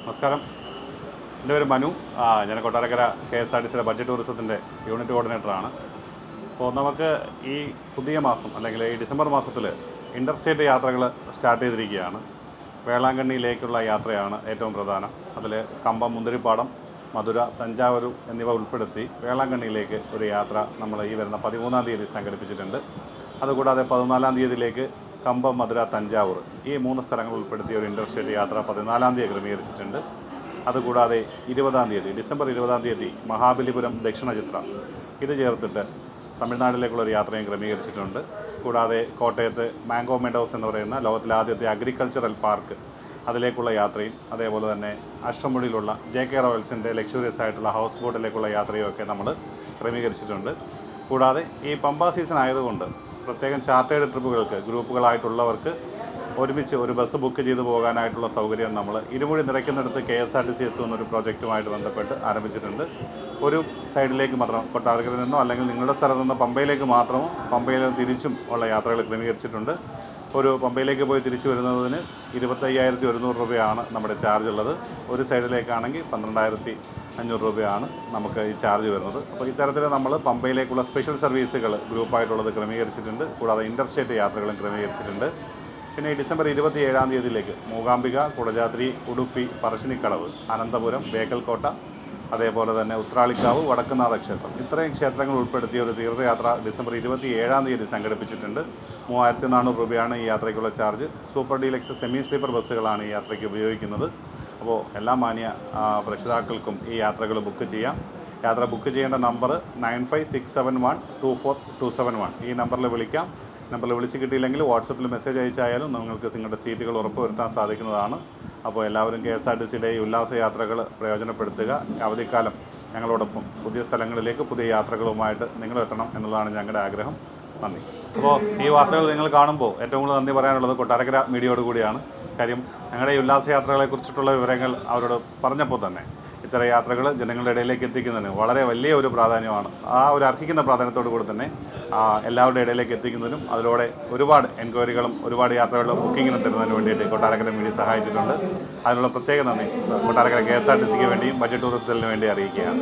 നമസ്കാരം. എൻ്റെ പേര് മനു. ഞാൻ കൊട്ടാരക്കര KSRTC ബഡ്ജറ്റ് ടൂറിസത്തിൻ്റെ യൂണിറ്റ് കോർഡിനേറ്ററാണ്. അപ്പോൾ നമുക്ക് ഈ പുതിയ മാസം അല്ലെങ്കിൽ ഈ ഡിസംബർ മാസത്തിൽ ഇൻ്റർസ്റ്റേറ്റ് യാത്രകൾ സ്റ്റാർട്ട് ചെയ്തിരിക്കുകയാണ്. വേളാങ്കണ്ണിയിലേക്കുള്ള യാത്രയാണ് ഏറ്റവും പ്രധാനം. അതിൽ കമ്പം, മുന്തിരിപ്പാടം, മധുര, തഞ്ചാവൂർ എന്നിവ ഉൾപ്പെടുത്തി വേളാങ്കണ്ണിയിലേക്ക് ഒരു യാത്ര നമ്മൾ ഈ വരുന്ന 13-ാം തീയതി സംഘടിപ്പിച്ചിട്ടുണ്ട്. അതുകൂടാതെ 14-ാം തീയതിയിലേക്ക് കമ്പം, മധുര, തഞ്ചാവൂർ ഈ 3 സ്ഥലങ്ങൾ ഉൾപ്പെടുത്തിയ ഒരു ഇൻ്റർസ്റ്റേറ്റ് യാത്ര 14-ാം തീയതി ക്രമീകരിച്ചിട്ടുണ്ട്. അതുകൂടാതെ 20-ാം തീയതി ഡിസംബർ 20-ാം തീയതി മഹാബലിപുരം ദക്ഷിണചിത്ര ഇത് ചേർത്തിട്ട് തമിഴ്നാട്ടിലേക്കുള്ളൊരു യാത്രയും ക്രമീകരിച്ചിട്ടുണ്ട്. കൂടാതെ കോട്ടയത്ത് മാംഗോ മെഡോസ് എന്ന് പറയുന്ന ലോകത്തിലെ ആദ്യത്തെ അഗ്രികൾച്ചറൽ പാർക്ക് അതിലേക്കുള്ള യാത്രയും, അതേപോലെ തന്നെ അഷ്ടമുടിയിലുള്ള JK റോയൽസിൻ്റെ ലക്ഷറിയസ് ആയിട്ടുള്ള ഹൗസ് ബോട്ടിലേക്കുള്ള യാത്രയും ഒക്കെ നമ്മൾ ക്രമീകരിച്ചിട്ടുണ്ട്. കൂടാതെ ഈ പമ്പ സീസൺ ആയതുകൊണ്ട് പ്രത്യേകം ചാർട്ടേഡ് ട്രിപ്പുകൾക്ക് ഗ്രൂപ്പുകളായിട്ടുള്ളവർക്ക് ഒരുമിച്ച് ഒരു ബസ് ബുക്ക് ചെയ്ത് പോകാനായിട്ടുള്ള സൗകര്യം നമ്മൾ ഇരുമുടി നിറയ്ക്കുന്നിടത്ത് KSRTC എത്തുന്നൊരു പ്രോജക്റ്റുമായിട്ട് ബന്ധപ്പെട്ട് ആരംഭിച്ചിട്ടുണ്ട്. ഒരു സൈഡിലേക്ക് മാത്രം കൊട്ടാരക്കരയിൽ നിന്നോ അല്ലെങ്കിൽ നിങ്ങളുടെ സ്ഥലത്ത് നിന്ന് പമ്പയിലേക്ക് മാത്രമോ പമ്പയിൽ തിരിച്ചും ഉള്ള യാത്രകൾ ക്രമീകരിച്ചിട്ടുണ്ട്. ഒരു പമ്പയിലേക്ക് പോയി തിരിച്ചു വരുന്നതിന് 25,100 രൂപയാണ് നമ്മുടെ ചാർജ് ഉള്ളത്. ഒരു സൈഡിലേക്കാണെങ്കിൽ 12,500 രൂപയാണ് നമുക്ക് ഈ ചാർജ് വരുന്നത്. അപ്പോൾ ഇത്തരത്തിൽ നമ്മൾ പമ്പയിലേക്കുള്ള സ്പെഷ്യൽ സർവീസുകൾ ഗ്രൂപ്പായിട്ടുള്ളത് ക്രമീകരിച്ചിട്ടുണ്ട്. കൂടാതെ ഇൻ്റർസ്റ്റേറ്റ് യാത്രകളും ക്രമീകരിച്ചിട്ടുണ്ട്. പിന്നെ ഈ ഡിസംബർ 27-ാം തീയതിയിലേക്ക് മൂകാംബിക, കുടജാദ്രി, ഉടുപ്പി, പറശ്ശിനിക്കടവ്, അനന്തപുരം, ബേക്കൽക്കോട്ട, അതേപോലെ തന്നെ ഉത്രാളിക്കാവ്, വടക്കുന്നാഥ ക്ഷേത്രം ഇത്രയും ക്ഷേത്രങ്ങൾ ഉൾപ്പെടുത്തിയ ഒരു തീർത്ഥയാത്ര ഡിസംബർ 27-ാം തീയതി സംഘടിപ്പിച്ചിട്ടുണ്ട്. 3,400 രൂപയാണ് ഈ യാത്രയ്ക്കുള്ള charge. Super deluxe semi sleeper ബസ്സുകളാണ് ഈ യാത്രയ്ക്ക് ഉപയോഗിക്കുന്നത്. അപ്പോൾ എല്ലാ മാന്യ രക്ഷിതാക്കൾക്കും ഈ യാത്രകൾ ബുക്ക് ചെയ്യാം. യാത്ര ബുക്ക് ചെയ്യേണ്ട നമ്പർ 9567124271. ഈ നമ്പറിൽ വിളിക്കാം. നമ്പറിൽ വിളിച്ച് കിട്ടിയില്ലെങ്കിൽ വാട്സപ്പിൽ മെസ്സേജ് അയച്ചായാലും നിങ്ങൾക്ക് നിങ്ങളുടെ സീറ്റുകൾ ഉറപ്പുവരുത്താൻ സാധിക്കുന്നതാണ്. അപ്പോൾ എല്ലാവരും KSRTCയുടെ ഈ ഉല്ലാസ യാത്രകൾ പ്രയോജനപ്പെടുത്തുക. അവധിക്കാലം ഞങ്ങളോടൊപ്പം പുതിയ സ്ഥലങ്ങളിലേക്ക് പുതിയ യാത്രകളുമായിട്ട് നിങ്ങളെത്തണം എന്നുള്ളതാണ് ഞങ്ങളുടെ ആഗ്രഹം. നന്ദി. അപ്പോൾ ഈ വാർത്തകൾ നിങ്ങൾ കാണുമ്പോൾ ഏറ്റവും കൂടുതൽ നന്ദി പറയാനുള്ളത് കൊട്ടാരക്കര മീഡിയയോട് കൂടിയാണ്. കാര്യം ഞങ്ങളുടെ ഈ ഉല്ലാസ യാത്രകളെക്കുറിച്ചിട്ടുള്ള വിവരങ്ങൾ അവരോട് പറഞ്ഞപ്പോൾ തന്നെ ഇത്തരം യാത്രകൾ ജനങ്ങളുടെ ഇടയിലേക്ക് എത്തിക്കുന്നതിന് വളരെ വലിയ ഒരു പ്രാധാന്യമാണ്. ആ ഒരു അർഹിക്കുന്ന പ്രാധാന്യത്തോടു കൂടി തന്നെ എല്ലാവരുടെ ഇടയിലേക്ക് എത്തിക്കുന്നതിനും അതിലൂടെ ഒരുപാട് എൻക്വയറികളും ഒരുപാട് യാത്രകളും ബുക്കിങ്ങിനും തരുന്നതിന് വേണ്ടിയിട്ട് കൊട്ടാരക്കര മീഡിയ സഹായിച്ചിട്ടുണ്ട്. അതിനുള്ള പ്രത്യേക നന്ദി കൊട്ടാരക്കര KSRTCക്ക് വേണ്ടിയും ബഡ്ജറ്റ് ടൂറിസത്തിന് വേണ്ടി അറിയിക്കുകയാണ്.